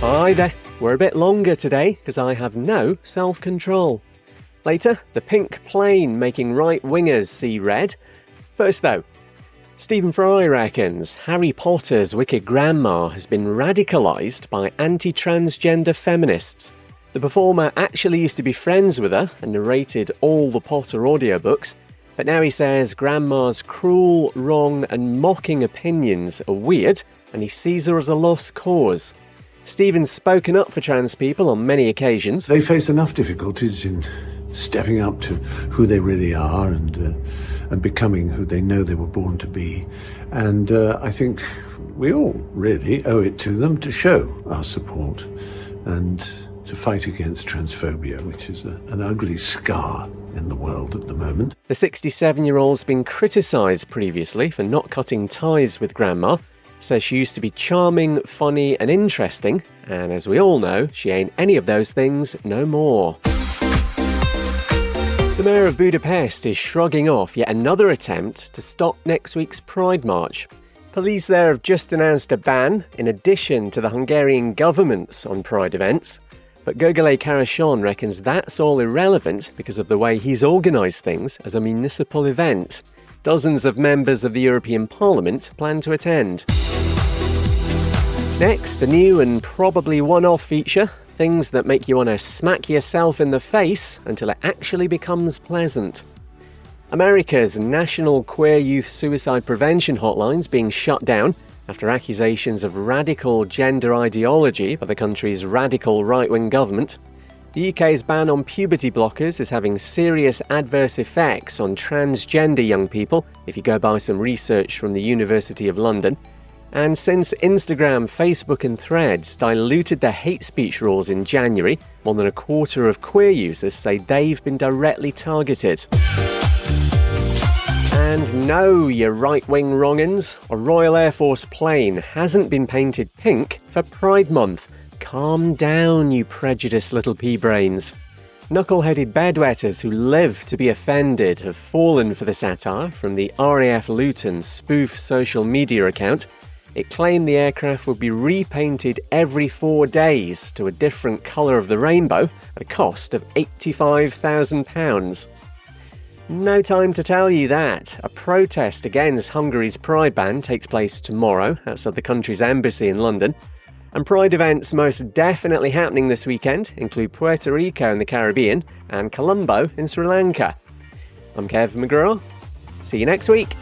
Hi there. We're a bit longer today because I have no self-control. Later, the pink plane making right-wingers see red. First though, Stephen Fry reckons Harry Potter's wicked grandma has been radicalised by anti-transgender feminists. The performer actually used to be friends with her and narrated all the Potter audiobooks, but now he says grandma's cruel, wrong and mocking opinions are weird and he sees her as a lost cause. Stephen's spoken up for trans people on many occasions. They face enough difficulties in stepping up to who they really are and becoming who they know they were born to be. And I think we all really owe it to them to show our support and to fight against transphobia, which is an ugly scar in the world at the moment. The 67-year-old's been criticised previously for not cutting ties with grandma. Says she used to be charming, funny and interesting, and as we all know, she ain't any of those things no more. The mayor of Budapest is shrugging off yet another attempt to stop next week's Pride March. Police there have just announced a ban, in addition to the Hungarian government's on Pride events. But Gergely Karashon reckons that's all irrelevant because of the way he's organised things as a municipal event. Dozens of members of the European Parliament plan to attend. Next, a new and probably one-off feature, things that make you want to smack yourself in the face until it actually becomes pleasant. America's National Queer Youth Suicide Prevention Hotline's being shut down after accusations of radical gender ideology by the country's radical right-wing government. The UK's ban on puberty blockers is having serious adverse effects on transgender young people, if you go by some research from the University of London. And since Instagram, Facebook and Threads diluted their hate speech rules in January, more than a quarter of queer users say they've been directly targeted. And no, you right-wing wrong'uns, a Royal Air Force plane hasn't been painted pink for Pride Month. Calm down, you prejudiced little pea-brains. Knuckle-headed bedwetters who live to be offended have fallen for the satire from the RAF Luton spoof social media account. It claimed the aircraft would be repainted every 4 days to a different colour of the rainbow at a cost of £85,000. No time to tell you that. A protest against Hungary's Pride ban takes place tomorrow outside the country's embassy in London. And Pride events most definitely happening this weekend include Puerto Rico in the Caribbean and Colombo in Sri Lanka. I'm Kev McGraw. See you next week.